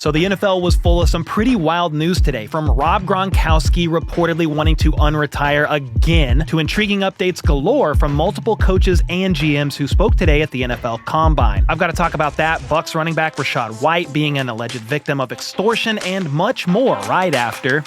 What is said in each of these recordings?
So the NFL was full of some pretty wild news today, from Rob Gronkowski reportedly wanting to unretire again, to intriguing updates galore from multiple coaches and GMs who spoke today at the NFL Combine. I've got to talk about that, Bucs running back Rachaad White being an alleged victim of extortion, and much more right after.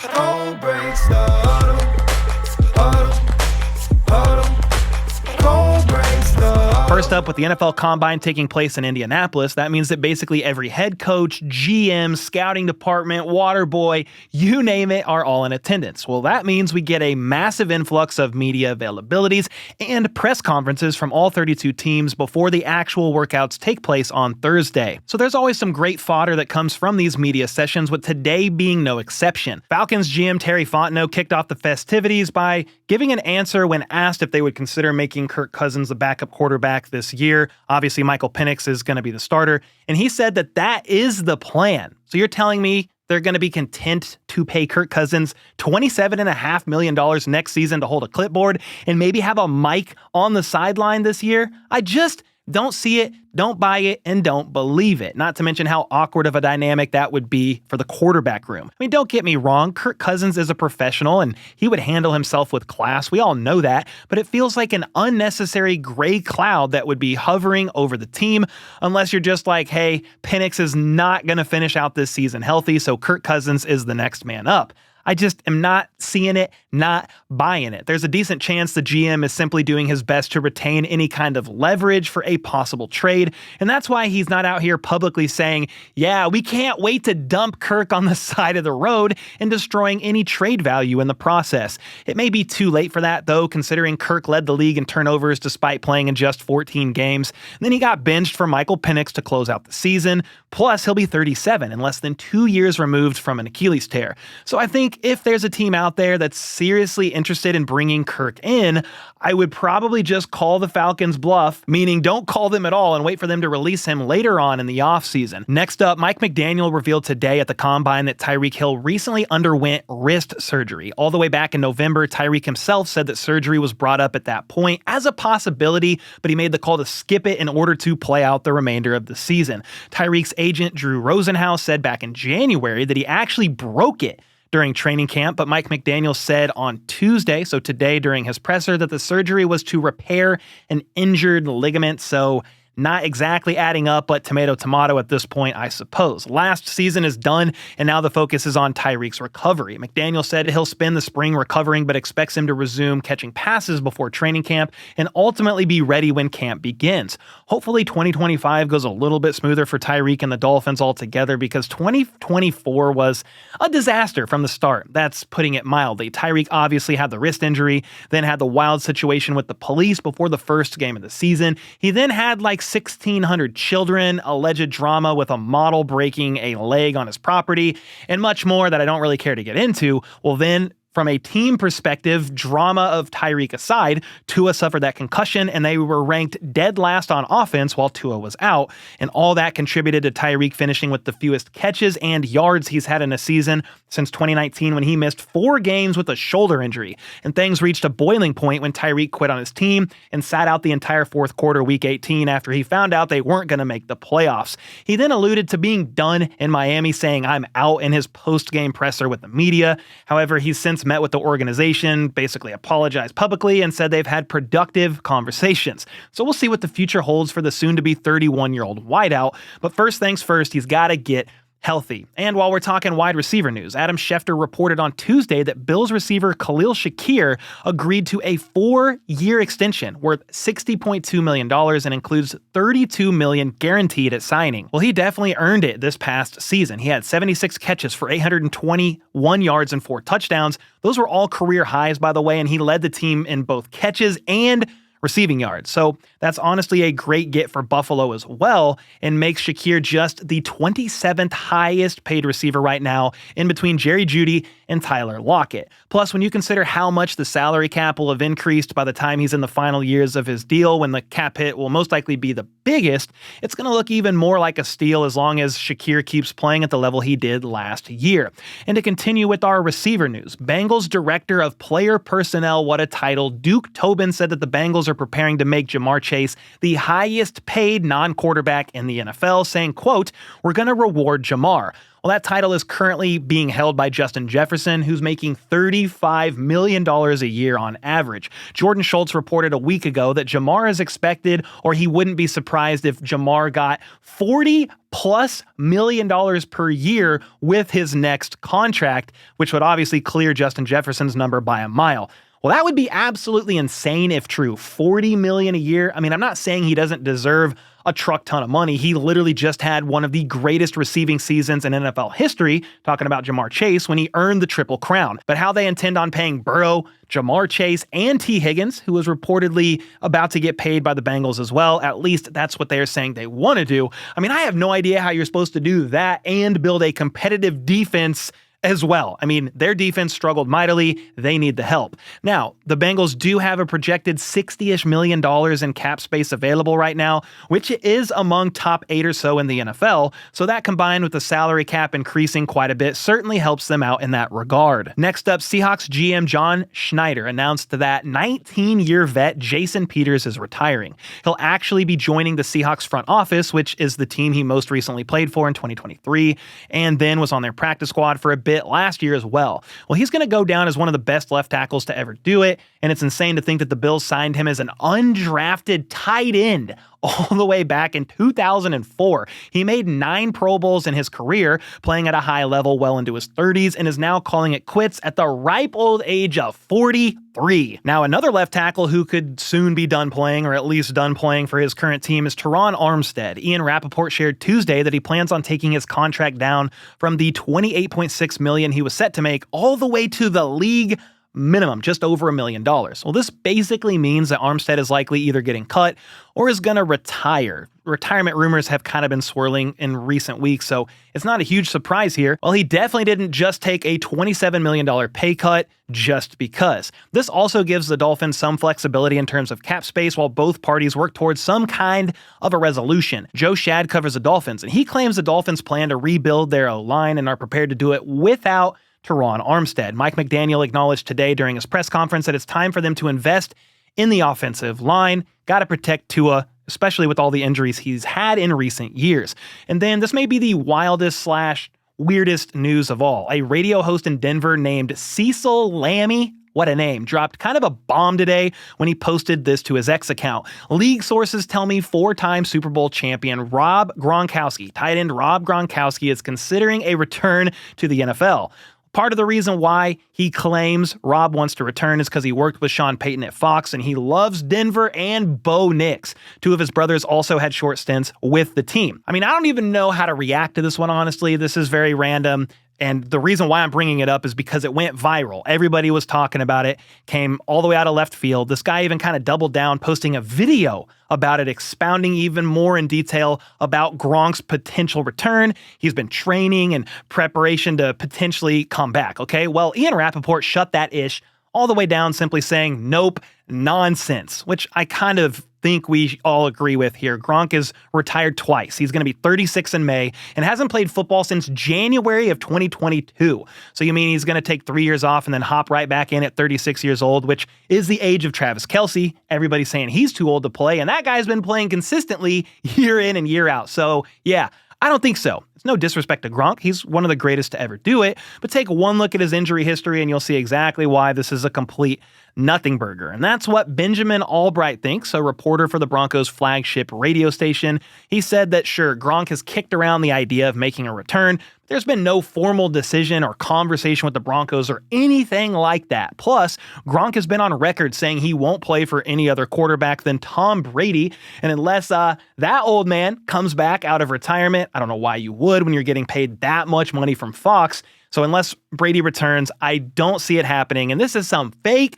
First up, with the NFL Combine taking place in Indianapolis, that means that basically every head coach, GM, scouting department, water boy, you name it, are all in attendance. Well, that means we get a massive influx of media availabilities and press conferences from all 32 teams before the actual workouts take place on Thursday. So there's always some great fodder that comes from these media sessions, with today being no exception. Falcons GM Terry Fontenot kicked off the festivities by giving an answer when asked if they would consider making Kirk Cousins the backup quarterback this year. Obviously, Michael Penix is going to be the starter, and he said that that is the plan. So you're telling me they're going to be content to pay Kirk Cousins $27.5 million next season to hold a clipboard and maybe have a mic on the sideline this year? I just don't see it, don't buy it, and don't believe it. Not to mention how awkward of a dynamic that would be for the quarterback room. I mean, don't get me wrong, Kirk Cousins is a professional and he would handle himself with class. We all know that, but it feels like an unnecessary gray cloud that would be hovering over the team unless you're just like, hey, Penix is not going to finish out this season healthy, so Kirk Cousins is the next man up. I just am not seeing it, not buying it. There's a decent chance the GM is simply doing his best to retain any kind of leverage for a possible trade, and that's why he's not out here publicly saying, yeah, we can't wait to dump Kirk on the side of the road and destroying any trade value in the process. It may be too late for that, though, considering Kirk led the league in turnovers despite playing in just 14 games. And then he got benched for Michael Penix to close out the season. Plus, he'll be 37 and less than 2 years removed from an Achilles tear. So I think if there's a team out there that's seriously interested in bringing Kirk in, I would probably just call the Falcons bluff, meaning don't call them at all and wait for them to release him later on in the offseason. Next up, Mike McDaniel revealed today at the Combine that Tyreek Hill recently underwent wrist surgery. All the way back in November, Tyreek himself said that surgery was brought up at that point as a possibility, but he made the call to skip it in order to play out the remainder of the season. Tyreek's agent, Drew Rosenhause, said back in January that he actually broke it during training camp, but Mike McDaniel said on Tuesday, so today during his presser, that the surgery was to repair an injured ligament, so not exactly adding up, but tomato, tomato at this point, I suppose. Last season is done, and now the focus is on Tyreek's recovery. McDaniel said he'll spend the spring recovering, but expects him to resume catching passes before training camp and ultimately be ready when camp begins. Hopefully 2025 goes a little bit smoother for Tyreek and the Dolphins altogether, because 2024 was a disaster from the start. That's putting it mildly. Tyreek obviously had the wrist injury, then had the wild situation with the police before the first game of the season. He then had like 1,600 children, alleged drama with a model breaking a leg on his property, and much more that I don't really care to get into. Well, then, from a team perspective, drama of Tyreek aside, Tua suffered that concussion, and they were ranked dead last on offense while Tua was out, and all that contributed to Tyreek finishing with the fewest catches and yards he's had in a season since 2019, when he missed 4 games with a shoulder injury. And things reached a boiling point when Tyreek quit on his team and sat out the entire fourth quarter week 18 after he found out they weren't going to make the playoffs. He then alluded to being done in Miami, saying, "I'm out," in his post-game presser with the media. However, he's since met with the organization, basically apologized publicly, and said they've had productive conversations. So we'll see what the future holds for the soon-to-be 31-year-old wideout. But first things first, he's got to get healthy. And while we're talking wide receiver news, Adam Schefter reported on Tuesday that Bills receiver Kahlil Shakir agreed to a 4-year extension worth $60.2 million and includes $32 million guaranteed at signing. Well, he definitely earned it this past season. He had 76 catches for 821 yards and 4 touchdowns. Those were all career highs, by the way, and he led the team in both catches and receiving yards. So that's honestly a great get for Buffalo as well, and makes Shakir just the 27th highest paid receiver right now, in between Jerry Jeudy and Tyler Lockett. Plus, when you consider how much the salary cap will have increased by the time he's in the final years of his deal, when the cap hit will most likely be the biggest, it's going to look even more like a steal as long as Shakir keeps playing at the level he did last year. And to continue with our receiver news, Bengals Director of Player Personnel, what a title, Duke Tobin, said that the Bengals Bengals are preparing to make Ja'Marr Chase the highest paid non-quarterback in the NFL, saying, quote, "We're going to reward Ja'Marr." Well, that title is currently being held by Justin Jefferson, who's making $35 million a year on average. Jordan Schultz reported a week ago that Ja'Marr is expected, or he wouldn't be surprised if Ja'Marr got $40+ million per year with his next contract, which would obviously clear Justin Jefferson's number by a mile. Well, that would be absolutely insane if true. $40 million a year. I mean, I'm not saying he doesn't deserve a truck ton of money. He literally just had one of the greatest receiving seasons in NFL history, talking about Ja'Marr Chase, when he earned the Triple Crown. But how they intend on paying Burrow, Ja'Marr Chase, and T. Higgins, who was reportedly about to get paid by the Bengals as well, at least that's what they're saying they want to do. I mean, I have no idea how you're supposed to do that and build a competitive defense as well. I mean, their defense struggled mightily. They need the help. Now, the Bengals do have a projected $60-ish million in cap space available right now, which is among top 8 or so in the NFL. So that combined with the salary cap increasing quite a bit certainly helps them out in that regard. Next up, Seahawks GM John Schneider announced that 19-year vet Jason Peters is retiring. He'll actually be joining the Seahawks front office, which is the team he most recently played for in 2023, and then was on their practice squad for a bit last year as well. Well, he's going to go down as one of the best left tackles to ever do it, and it's insane to think that the Bills signed him as an undrafted tight end all the way back in 2004. He made 9 Pro Bowls in his career, playing at a high level well into his 30s, and is now calling it quits at the ripe old age of 43. Now, another left tackle who could soon be done playing, or at least done playing for his current team, is Terron Armstead. Ian Rappaport shared Tuesday that he plans on taking his contract down from the $28.6 million he was set to make all the way to the league minimum, just over $1 million. Well, this basically means that Armstead is likely either getting cut or is going to retire. Retirement rumors have kind of been swirling in recent weeks, so it's not a huge surprise here. Well, he definitely didn't just take a $27 million pay cut just because. This also gives the Dolphins some flexibility in terms of cap space while both parties work towards some kind of a resolution. Joe Schad covers the Dolphins, and he claims the Dolphins plan to rebuild their O-line and are prepared to do it without Terron Armstead. Mike McDaniel acknowledged today during his press conference that it's time for them to invest in the offensive line. Got to protect Tua, especially with all the injuries he's had in recent years. And then this may be the wildest / weirdest news of all. A radio host in Denver named Cecil Lammey, what a name, dropped kind of a bomb today when he posted this to his X account. League sources tell me 4-time Super Bowl champion Rob Gronkowski, tight end Rob Gronkowski, is considering a return to the NFL. Part of the reason why he claims Rob wants to return is because he worked with Sean Payton at Fox, and he loves Denver and Bo Nix. 2 of his brothers also had short stints with the team. I mean, I don't even know how to react to this one, honestly. This is very random. And the reason why I'm bringing it up is because it went viral. Everybody was talking about it, came all the way out of left field. This guy even kind of doubled down, posting a video about it, expounding even more in detail about Gronk's potential return. He's been training and preparation to potentially come back, okay? Well, Ian Rappaport shut that ish all the way down, simply saying, nope, nonsense, which I kind of think we all agree with here. Gronk is retired twice. He's going to be 36 in May and hasn't played football since January of 2022. So you mean he's going to take 3 years off and then hop right back in at 36 years old, which is the age of Travis Kelce. Everybody's saying he's too old to play, and that guy's been playing consistently year in and year out. So yeah, I don't think so. It's no disrespect to Gronk. He's one of the greatest to ever do it. But take one look at his injury history and you'll see exactly why this is a complete nothing burger. And that's what Benjamin Albright thinks, a reporter for the Broncos' flagship radio station. He said that, sure, Gronk has kicked around the idea of making a return. There's been no formal decision or conversation with the Broncos or anything like that. Plus, Gronk has been on record saying he won't play for any other quarterback than Tom Brady. And unless that old man comes back out of retirement, I don't know why you would when you're getting paid that much money from Fox. So unless Brady returns, I don't see it happening. And this is some fake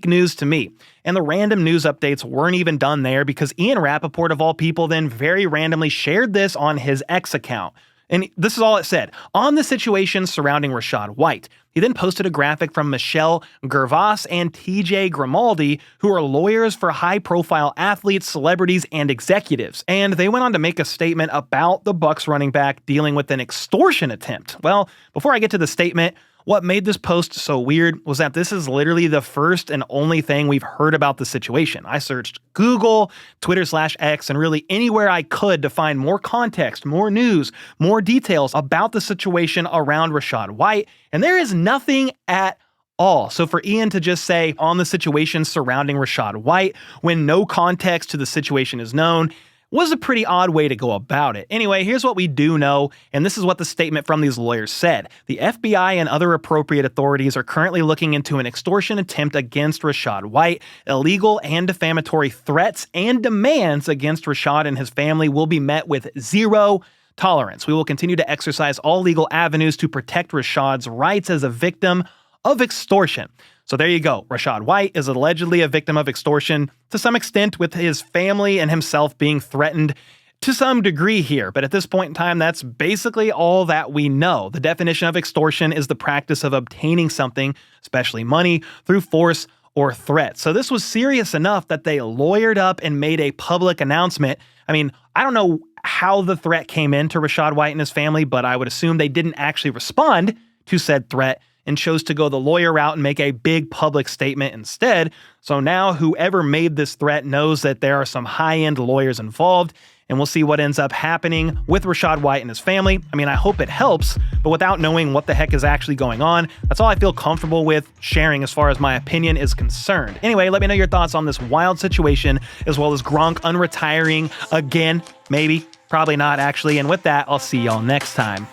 news to me. And the random news updates weren't even done there because Ian Rappaport, of all people, then very randomly shared this on his X account. And this is all it said. On the situation surrounding Rachaad White. He then posted a graphic from Michelle Gervas and TJ Grimaldi, who are lawyers for high-profile athletes, celebrities, and executives. And they went on to make a statement about the Bucs running back dealing with an extortion attempt. Well, before I get to the statement, What made this post so weird was that this is literally the first and only thing we've heard about the situation. I searched Google, Twitter/X, and really anywhere I could to find more context, more news, more details about the situation around Rachaad White, and there is nothing at all. So for Ian to just say on the situation surrounding Rachaad White when no context to the situation is known was a pretty odd way to go about it. Anyway, here's what we do know, and this is what the statement from these lawyers said. The FBI and other appropriate authorities are currently looking into an extortion attempt against Rachaad White. Illegal and defamatory threats and demands against Rachaad and his family will be met with zero tolerance. We will continue to exercise all legal avenues to protect Rachaad's rights as a victim of extortion. So there you go. Rachaad White is allegedly a victim of extortion to some extent, with his family and himself being threatened to some degree here. But at this point in time, that's basically all that we know. The definition of extortion is the practice of obtaining something, especially money, through force or threat. So this was serious enough that they lawyered up and made a public announcement. I mean, I don't know how the threat came in to Rachaad White and his family, but I would assume they didn't actually respond to said threat and chose to go the lawyer route and make a big public statement instead. So now whoever made this threat knows that there are some high-end lawyers involved, and we'll see what ends up happening with Rachaad White and his family. I mean, I hope it helps, but without knowing what the heck is actually going on, that's all I feel comfortable with sharing as far as my opinion is concerned. Anyway, let me know your thoughts on this wild situation, as well as Gronk unretiring again. Maybe, probably not actually. And with that, I'll see y'all next time.